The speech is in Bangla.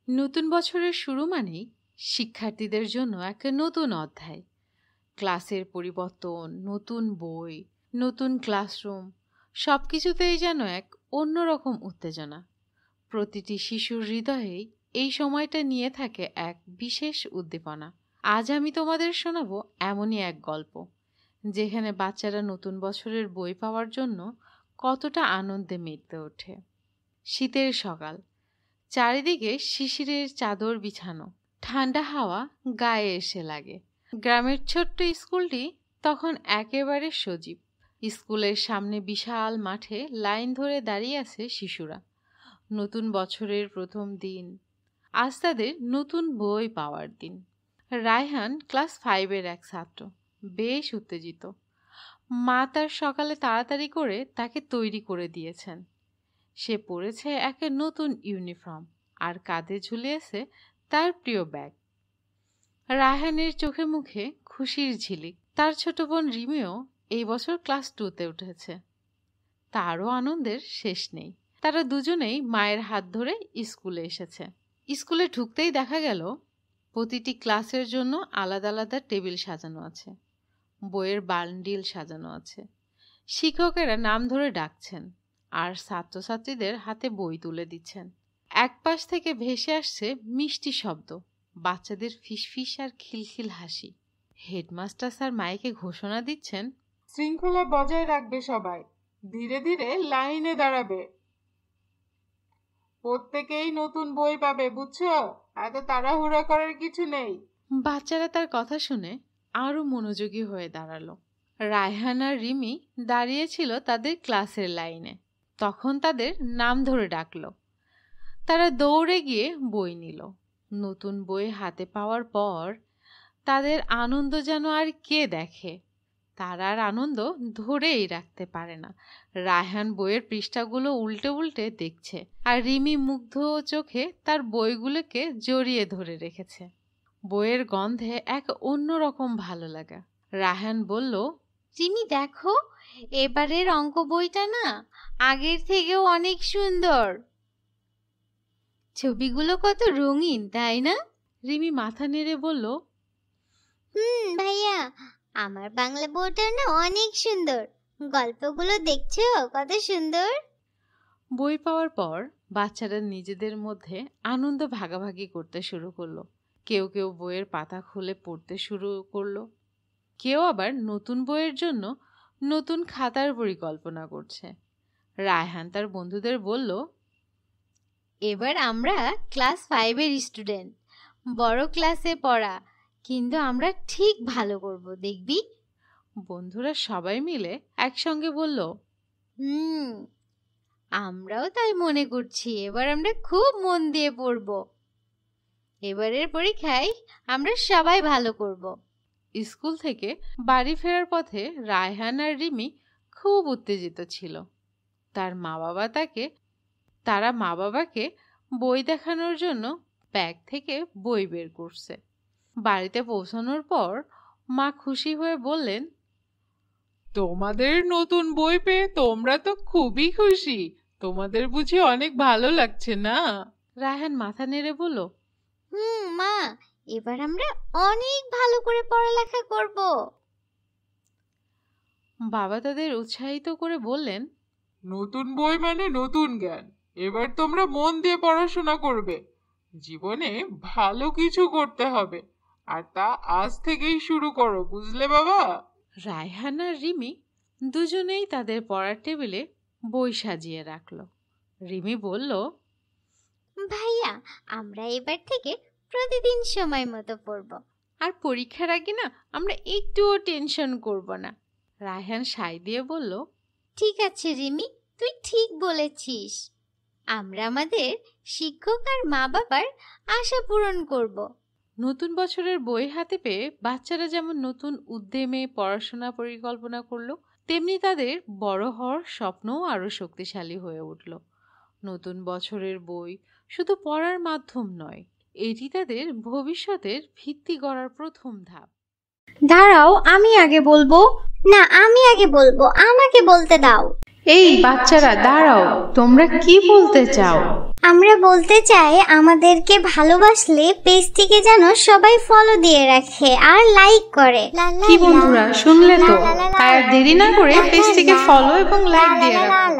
নতুন বছরের শুরু মানেই শিক্ষার্থীদের জন্য এক নতুন অধ্যায়। ক্লাসের পরিবর্তন, নতুন বই, নতুন ক্লাসরুম, সবকিছুতেই যেন এক অন্যরকম উত্তেজনা। প্রতিটি শিশুর হৃদয়েই এই সময়টা নিয়ে থাকে এক বিশেষ উদ্দীপনা। আজ আমি তোমাদের শোনাবো এমনই এক গল্প, যেখানে বাচ্চারা নতুন বছরের বই পাওয়ার জন্য কতটা আনন্দে মেতে ওঠে। শীতের সকাল, চারিদিকে শিশিরের চাদর বিছানো, ঠান্ডা হাওয়া গায়ে এসে লাগে। গ্রামের ছোট্ট স্কুলটি তখন একেবারে সজীব। স্কুলের সামনে বিশাল মাঠে লাইন ধরে দাঁড়িয়ে আছে শিশুরা। নতুন বছরের প্রথম দিন, আজ তাদের নতুন বই পাওয়ার দিন। রায়হান ক্লাস 5-এর এক ছাত্র, বেশ উত্তেজিত। মা তার সকালে তাড়াতাড়ি করে তাকে তৈরি করে দিয়েছেন। সে পরেছে এক নতুন ইউনিফর্ম আর কাঁধে ঝুলিয়েছে তার প্রিয় ব্যাগ। রায়হানের চোখে মুখে খুশির ঝিলিক। তার ছোট বোন রিমিও এই বছর ক্লাস 2-তে উঠেছে। তারও আনন্দের শেষ নেই। তারা দুজনেই মায়ের হাত ধরে স্কুলে এসেছে। স্কুলে ঢুকতেই দেখা গেল প্রতিটি ক্লাসের জন্য আলাদা আলাদা টেবিল সাজানো আছে, বইয়ের বান্ডিল সাজানো আছে। শিক্ষকেরা নাম ধরে ডাকছেন আর ছাত্রছাত্রীদের হাতে বই তুলে দিচ্ছেন। এক পাশ থেকে ভেসে আসছে মিষ্টি শব্দ, বাচ্চাদের ফিসফিস আর খিলখিল হাসি। হেডমাস্টার স্যার মাইকে ঘোষণা দিচ্ছেন, শৃঙ্খলা বজায় রাখবে সবাই, ধীরে ধীরে লাইনে দাঁড়াবে, প্রত্যেকেই নতুন বই পাবে, বুঝছো? এত তাড়াহুড়া করার কিছু নেই। বাচ্চারা তার কথা শুনে আরো মনোযোগী হয়ে দাঁড়ালো। রায়হান আর রিমি দাঁড়িয়েছিল তাদের ক্লাসের লাইনে। তখন তাদের নাম ধরে ডাকলো। তারা দৌড়ে গিয়ে বই নিল। নতুন বই হাতে পাওয়ার পর তাদের আনন্দ যেন আর কে দেখে। তারা আর আনন্দ ধরেই রাখতে পারে না। রায়হান বইয়ের পৃষ্ঠাগুলো উল্টে উল্টে দেখছে, আর রিমি মুগ্ধ চোখে তার বইগুলোকে জড়িয়ে ধরে রেখেছে। বইয়ের গন্ধে এক অন্যরকম ভালো লাগা। রায়হান বলল, রিমি দেখো, এবারের অঙ্ক বইটা না আগের থেকেও অনেক সুন্দর। ছবিগুলো কত রঙিন, তাই না? রিমি মাথা নেড়ে বলল, ভাইয়া, আমার বাংলা বইটা না অনেক সুন্দর। গল্পগুলো দেখছো কত সুন্দর। বই পাওয়ার পর বাচ্চারা নিজেদের মধ্যে আনন্দ ভাগাভাগি করতে শুরু করলো। কেউ কেউ বইয়ের পাতা খুলে পড়তে শুরু করলো, কেউ আবার নতুন বইয়ের জন্য নতুন খাতার পরিকল্পনা করছে। রায়হান তার বন্ধুদের বলল, এবার আমরা ক্লাস 5-এর স্টুডেন্ট, বড় ক্লাসে পড়া, কিন্তু আমরা ঠিক ভালো করব, দেখবি। বন্ধুরা সবাই মিলে একসঙ্গে বলল, আমরাও তাই মনে করছি। এবার আমরা খুব মন দিয়ে পড়ব। এবারের পরীক্ষায় আমরা সবাই ভালো করব। স্কুল থেকে বাড়ি ফেরার পথে রায়হান আর রিমি খুব উত্তেজিত ছিল। তারা মা বাবাকে বই দেখানোর জন্য ব্যাগ থেকে বই বের করছে। বাড়িতে পৌঁছানোর পর মা খুশি হয়ে বললেন, তোমাদের নতুন বই পেয়ে তোমরা তো খুবই খুশি। তোমাদের বুঝি অনেক ভালো লাগছে না? রায়হান মাথা নেড়ে বলল, মা, এবার আমরা অনেক ভালো করে পড়ালেখা করব। বাবা তাদের উৎসাহিত করে বললেন, নতুন বই মানে নতুন জ্ঞান। এবার তোমরা মন দিয়ে পড়াশোনা করবে। জীবনে ভালো কিছু করতে হবে, আর তা আজ থেকেই শুরু করো, বুঝলে বাবা? রায়হান আর রিমি দুজনেই তাদের পড়ার টেবিলে বই সাজিয়ে রাখলো। রিমি বলল, ভাইয়া, আমরা এবার থেকে প্রতিদিন সময় মতো পড়ব, আর পরীক্ষার আগে না আমরা একটুও টেনশন করব না। রায়হান সায় দিয়ে বলল, ঠিক আছে রিমি, তুই ঠিক বলেছিস। আমরা আমাদের শিক্ষক আর মা বাবার আশা পূরণ করব। নতুন বছরের বই হাতে পেয়ে বাচ্চারা যেমন নতুন উদ্যমে পড়াশোনা পরিকল্পনা করলো, তেমনি তাদের বড় হওয়ার স্বপ্নও আরো শক্তিশালী হয়ে উঠল। নতুন বছরের বই শুধু পড়ার মাধ্যম নয়, এটি তাদের ভবিষ্যতের ভিত্তি গড়ার প্রথম ধাপ। দাঁড়াও, আমি আগে বলবো। না, আমি আগে বলবো, আমাকে বলতে দাও। এই বাচ্চারা দাঁড়াও, তোমরা কি বলতে চাও? আমরা বলতে চাই আমাদেরকে ভালোবাসলে পেজটিকে যেন সবাই ফলো দিয়ে রাখে আর লাইক করে। কি বন্ধুরা শুনলে তো? আর দেরি না করে পেজটিকে ফলো এবং লাইক দিয়ে রাখো।